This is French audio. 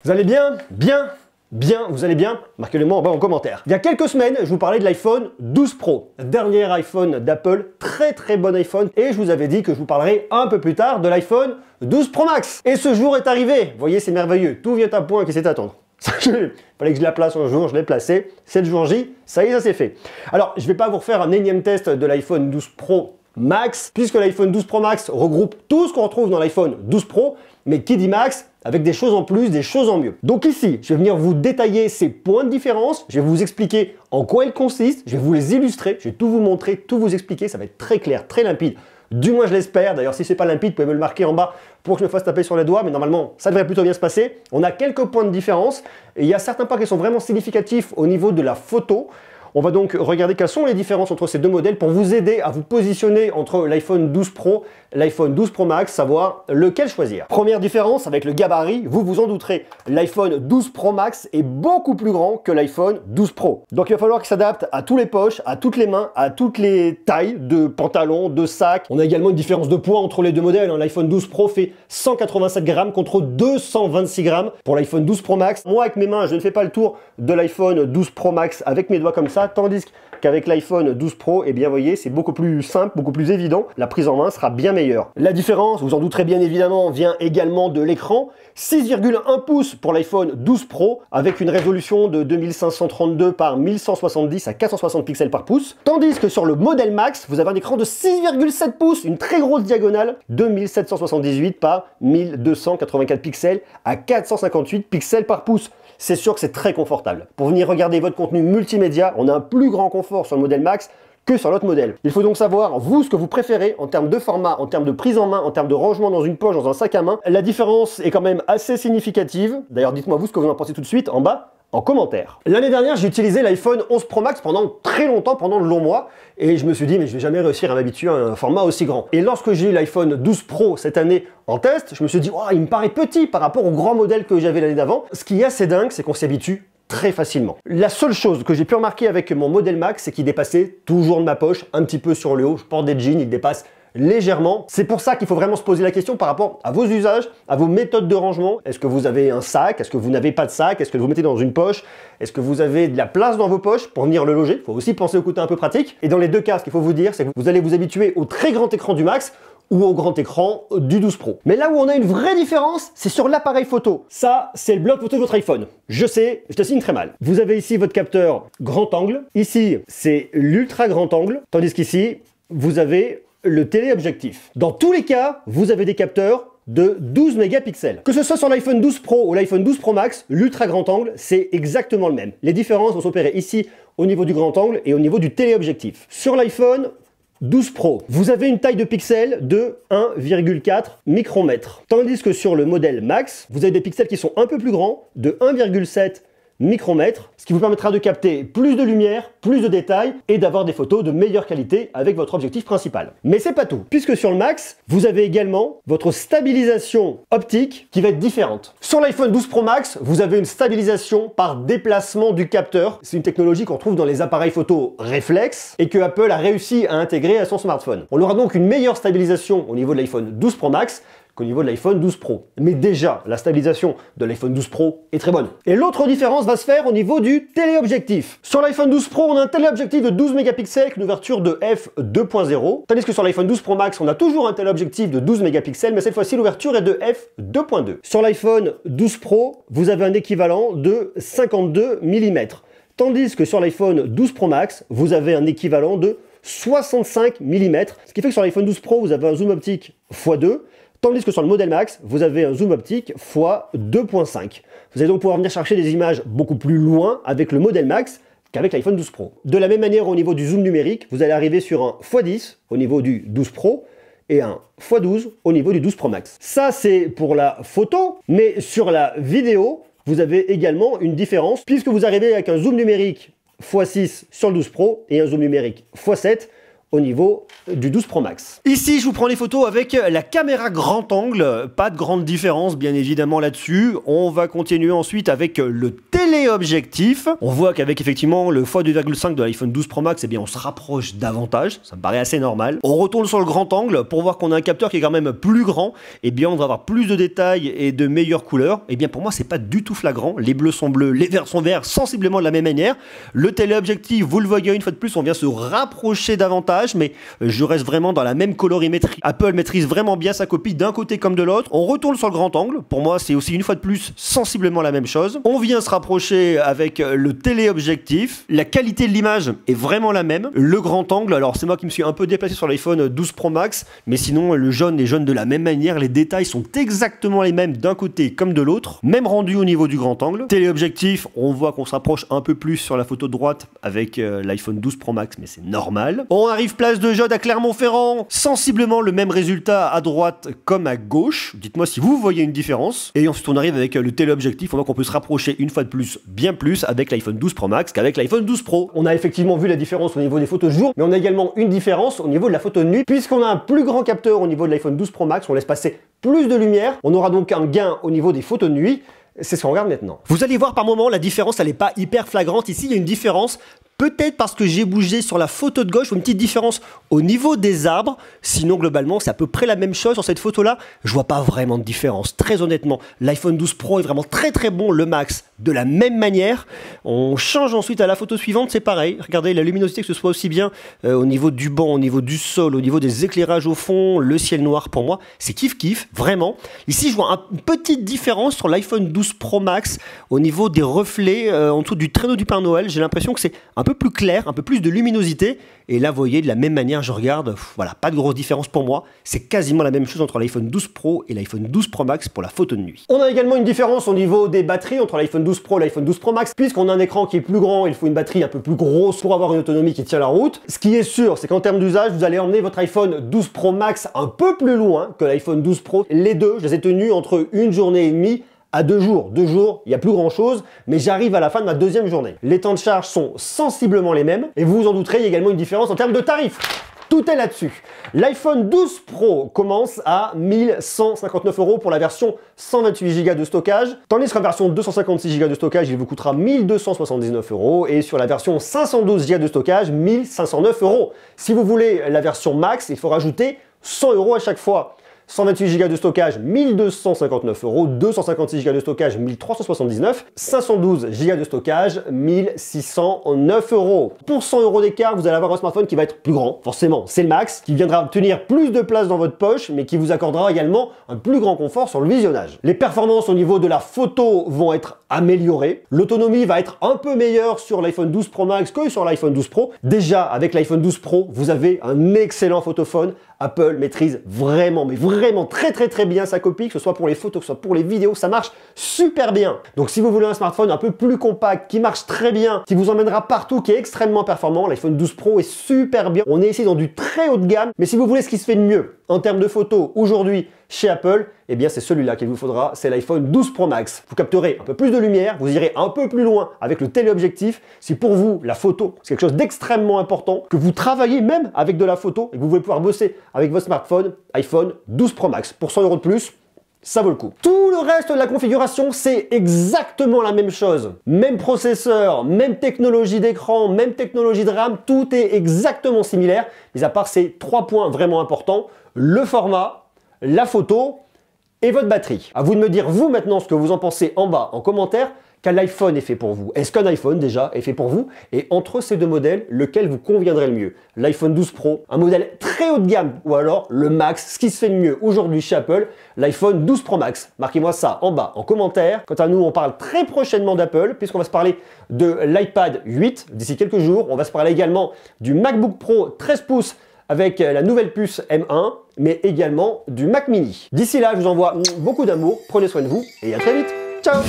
Vous allez bien? Bien, vous allez bien? Marquez-le moi en bas en commentaire. Il y a quelques semaines, je vous parlais de l'iPhone 12 Pro, dernier iPhone d'Apple, très bon iPhone, et je vous avais dit que je vous parlerai un peu plus tard de l'iPhone 12 Pro Max. Et ce jour est arrivé, vous voyez, c'est merveilleux, tout vient à point, qu'est-ce que c'est à attendre? Il fallait que je la place un jour, je l'ai placée, c'est le jour J, ça y est, ça c'est fait. Alors, je ne vais pas vous refaire un énième test de l'iPhone 12 Pro Max, puisque l'iPhone 12 Pro Max regroupe tout ce qu'on retrouve dans l'iPhone 12 Pro, mais qui dit Max avec des choses en plus, des choses en mieux. Donc ici, je vais venir vous détailler ces points de différence, je vais vous expliquer en quoi ils consistent, je vais vous les illustrer, je vais tout vous montrer, tout vous expliquer, ça va être très clair, très limpide. Du moins je l'espère, d'ailleurs si c'est pas limpide, vous pouvez me le marquer en bas pour que je me fasse taper sur les doigts, mais normalement ça devrait plutôt bien se passer. On a quelques points de différence, et il y a certains points qui sont vraiment significatifs au niveau de la photo. On va donc regarder quelles sont les différences entre ces deux modèles pour vous aider à vous positionner entre l'iPhone 12 Pro et l'iPhone 12 Pro Max, savoir lequel choisir. Première différence avec le gabarit, vous vous en douterez, l'iPhone 12 Pro Max est beaucoup plus grand que l'iPhone 12 Pro. Donc il va falloir qu'il s'adapte à tous les poches, à toutes les mains, à toutes les tailles de pantalons, de sacs. On a également une différence de poids entre les deux modèles. L'iPhone 12 Pro fait 187 grammes contre 226 grammes pour l'iPhone 12 Pro Max. Moi avec mes mains, je ne fais pas le tour de l'iPhone 12 Pro Max avec mes doigts comme ça, tandis qu'avec l'iPhone 12 Pro, eh bien vous voyez, c'est beaucoup plus simple, beaucoup plus évident. La prise en main sera bien meilleure. La différence, vous en douterez bien évidemment, vient également de l'écran. 6,1 pouces pour l'iPhone 12 Pro avec une résolution de 2532 par 1170 à 460 pixels par pouce. Tandis que sur le modèle Max, vous avez un écran de 6,7 pouces, une très grosse diagonale, 2778 par 1284 pixels à 458 pixels par pouce. C'est sûr que c'est très confortable. Pour venir regarder votre contenu multimédia, on a un plus grand confort sur le modèle Max que sur l'autre modèle. Il faut donc savoir, vous, ce que vous préférez en termes de format, en termes de prise en main, en termes de rangement dans une poche, dans un sac à main. La différence est quand même assez significative. D'ailleurs, dites-moi vous ce que vous en pensez tout de suite en bas en commentaire. L'année dernière, j'ai utilisé l'iPhone 11 Pro Max pendant très longtemps, pendant de longs mois, et je me suis dit, mais je vais jamais réussir à m'habituer à un format aussi grand. Et lorsque j'ai eu l'iPhone 12 Pro cette année en test, je me suis dit, oh, il me paraît petit par rapport au grand modèle que j'avais l'année d'avant. Ce qui est assez dingue, c'est qu'on s'y habitue très facilement. La seule chose que j'ai pu remarquer avec mon modèle Max, c'est qu'il dépassait toujours de ma poche, un petit peu sur le haut. Je porte des jeans, il dépasse légèrement. C'est pour ça qu'il faut vraiment se poser la question par rapport à vos usages, à vos méthodes de rangement. Est-ce que vous avez un sac? Est-ce que vous n'avez pas de sac? Est-ce que vous mettez dans une poche? Est-ce que vous avez de la place dans vos poches pour venir le loger? Il faut aussi penser au côté un peu pratique. Et dans les deux cas, ce qu'il faut vous dire, c'est que vous allez vous habituer au très grand écran du Max ou au grand écran du 12 Pro. Mais là où on a une vraie différence, c'est sur l'appareil photo. Ça, c'est le bloc photo de votre iPhone. Je sais, je te signe très mal. Vous avez ici votre capteur grand angle. Ici, c'est l'ultra grand angle. Tandis qu'ici, vous avez le téléobjectif. Dans tous les cas, vous avez des capteurs de 12 mégapixels. Que ce soit sur l'iPhone 12 Pro ou l'iPhone 12 Pro Max, l'ultra grand angle, c'est exactement le même. Les différences vont s'opérer ici au niveau du grand angle et au niveau du téléobjectif. Sur l'iPhone 12 Pro, vous avez une taille de pixels de 1,4 micromètres. Tandis que sur le modèle Max, vous avez des pixels qui sont un peu plus grands, de 1,7 micromètres, ce qui vous permettra de capter plus de lumière, plus de détails et d'avoir des photos de meilleure qualité avec votre objectif principal. Mais c'est pas tout, puisque sur le Max, vous avez également votre stabilisation optique qui va être différente. Sur l'iPhone 12 Pro Max, vous avez une stabilisation par déplacement du capteur. C'est une technologie qu'on trouve dans les appareils photo réflexes et que Apple a réussi à intégrer à son smartphone. On aura donc une meilleure stabilisation au niveau de l'iPhone 12 Pro Max qu'au niveau de l'iPhone 12 Pro. Mais déjà, la stabilisation de l'iPhone 12 Pro est très bonne. Et l'autre différence va se faire au niveau du téléobjectif. Sur l'iPhone 12 Pro, on a un téléobjectif de 12 mégapixels avec une ouverture de f2.0, tandis que sur l'iPhone 12 Pro Max, on a toujours un téléobjectif de 12 mégapixels, mais cette fois-ci, l'ouverture est de f2.2. Sur l'iPhone 12 Pro, vous avez un équivalent de 52 mm, tandis que sur l'iPhone 12 Pro Max, vous avez un équivalent de 65 mm, ce qui fait que sur l'iPhone 12 Pro, vous avez un zoom optique x2, tandis que sur le modèle Max, vous avez un zoom optique x 2.5. Vous allez donc pouvoir venir chercher des images beaucoup plus loin avec le modèle Max qu'avec l'iPhone 12 Pro. De la même manière, au niveau du zoom numérique, vous allez arriver sur un x10 au niveau du 12 Pro et un x12 au niveau du 12 Pro Max. Ça, c'est pour la photo, mais sur la vidéo, vous avez également une différence puisque vous arrivez avec un zoom numérique x6 sur le 12 Pro et un zoom numérique x7 au niveau du 12 Pro Max. Ici, je vous prends les photos avec la caméra grand angle. Pas de grande différence, bien évidemment, là-dessus. On va continuer ensuite avec le téléobjectif. On voit qu'avec effectivement le x2,5 de l'iPhone 12 Pro Max, eh bien, on se rapproche davantage. Ça me paraît assez normal. On retourne sur le grand angle pour voir qu'on a un capteur qui est quand même plus grand. Eh bien, on va avoir plus de détails et de meilleures couleurs. Eh bien, pour moi, c'est pas du tout flagrant. Les bleus sont bleus, les verts sont verts, sensiblement de la même manière. Le téléobjectif, vous le voyez une fois de plus, on vient se rapprocher davantage, mais je reste vraiment dans la même colorimétrie. Apple maîtrise vraiment bien sa copie d'un côté comme de l'autre. On retourne sur le grand angle. Pour moi, c'est aussi une fois de plus sensiblement la même chose. On vient se rapprocher avec le téléobjectif. La qualité de l'image est vraiment la même. Le grand angle, alors c'est moi qui me suis un peu déplacé sur l'iPhone 12 Pro Max, mais sinon le jaune est jaune de la même manière. Les détails sont exactement les mêmes d'un côté comme de l'autre. Même rendu au niveau du grand angle. Téléobjectif, on voit qu'on se rapproche un peu plus sur la photo de droite avec l'iPhone 12 Pro Max, mais c'est normal. On arrive place de Jode à Clermont-Ferrand, sensiblement le même résultat à droite comme à gauche. Dites-moi si vous voyez une différence. Et ensuite on arrive avec le téléobjectif, on voit qu'on peut se rapprocher une fois de plus, bien plus avec l'iPhone 12 Pro Max qu'avec l'iPhone 12 Pro. On a effectivement vu la différence au niveau des photos de jour, mais on a également une différence au niveau de la photo de nuit, puisqu'on a un plus grand capteur au niveau de l'iPhone 12 Pro Max, on laisse passer plus de lumière, on aura donc un gain au niveau des photos de nuit. C'est ce qu'on regarde maintenant. Vous allez voir par moment, la différence, elle n'est pas hyper flagrante. Ici, il y a une différence. Peut-être parce que j'ai bougé sur la photo de gauche, une petite différence au niveau des arbres. Sinon, globalement, c'est à peu près la même chose sur cette photo-là. Je vois pas vraiment de différence. Très honnêtement, l'iPhone 12 Pro est vraiment très très bon, le Max, de la même manière. On change ensuite à la photo suivante, c'est pareil. Regardez la luminosité, que ce soit aussi bien au niveau du banc, au niveau du sol, au niveau des éclairages au fond, le ciel noir pour moi. C'est kiff-kiff, vraiment. Ici, je vois une petite différence sur l'iPhone 12 Pro Max au niveau des reflets en dessous du traîneau du Père Noël. J'ai l'impression que c'est un peu plus clair, un peu plus de luminosité. Et là, vous voyez, de la même manière, je regarde, voilà, pas de grosse différence pour moi. C'est quasiment la même chose entre l'iPhone 12 Pro et l'iPhone 12 Pro Max pour la photo de nuit. On a également une différence au niveau des batteries entre l'iPhone 12 Pro et l'iPhone 12 Pro Max. Puisqu'on a un écran qui est plus grand, il faut une batterie un peu plus grosse pour avoir une autonomie qui tient la route. Ce qui est sûr, c'est qu'en termes d'usage, vous allez emmener votre iPhone 12 Pro Max un peu plus loin que l'iPhone 12 Pro. Les deux, je les ai tenus entre une journée et demie à 2 jours. 2 jours, il n'y a plus grand chose, mais j'arrive à la fin de ma deuxième journée. Les temps de charge sont sensiblement les mêmes, et vous vous en douterez, il y a également une différence en termes de tarifs. Tout est là-dessus. L'iPhone 12 Pro commence à 1159 € pour la version 128 Go de stockage, tandis que la version 256 Go de stockage, il vous coûtera 1279 €, et sur la version 512 Go de stockage, 1509 €. Si vous voulez la version Max, il faut rajouter 100 € à chaque fois. 128 Go de stockage, 1259 €, 256 Go de stockage, 1379 €, 512 Go de stockage, 1609 €. Pour 100 € d'écart, vous allez avoir un smartphone qui va être plus grand, forcément, c'est le max, qui viendra tenir plus de place dans votre poche, mais qui vous accordera également un plus grand confort sur le visionnage. Les performances au niveau de la photo vont être améliorées, l'autonomie va être un peu meilleure sur l'iPhone 12 Pro Max que sur l'iPhone 12 Pro. Déjà, avec l'iPhone 12 Pro, vous avez un excellent photophone. Apple maîtrise vraiment, mais vraiment très bien sa copie, que ce soit pour les photos, que ce soit pour les vidéos, ça marche super bien. Donc si vous voulez un smartphone un peu plus compact, qui marche très bien, qui vous emmènera partout, qui est extrêmement performant, l'iPhone 12 Pro est super bien. On est ici dans du très haut de gamme, mais si vous voulez ce qui se fait de mieux en termes de photos aujourd'hui chez Apple, eh bien c'est celui-là qu'il vous faudra, c'est l'iPhone 12 Pro Max. Vous capterez un peu plus de lumière, vous irez un peu plus loin avec le téléobjectif. Si pour vous, la photo, c'est quelque chose d'extrêmement important, que vous travaillez même avec de la photo et que vous voulez pouvoir bosser avec votre smartphone, iPhone 12 Pro Max. Pour 100 € de plus, ça vaut le coup. Tout le reste de la configuration, c'est exactement la même chose. Même processeur, même technologie d'écran, même technologie de RAM, tout est exactement similaire, mis à part ces 3 points vraiment importants, le format, la photo et votre batterie. À vous de me dire, vous, maintenant, ce que vous en pensez en bas, en commentaire. Quel iPhone est fait pour vous? Est-ce qu'un iPhone, déjà, est fait pour vous? Et entre ces deux modèles, lequel vous conviendrait le mieux? L'iPhone 12 Pro, un modèle très haut de gamme, ou alors le Max, ce qui se fait de mieux aujourd'hui chez Apple, l'iPhone 12 Pro Max. Marquez-moi ça en bas, en commentaire. Quant à nous, on parle très prochainement d'Apple, puisqu'on va se parler de l'iPad 8 d'ici quelques jours. On va se parler également du MacBook Pro 13 pouces avec la nouvelle puce M1, mais également du Mac Mini. D'ici là, je vous envoie beaucoup d'amour, prenez soin de vous, et à très vite. Ciao!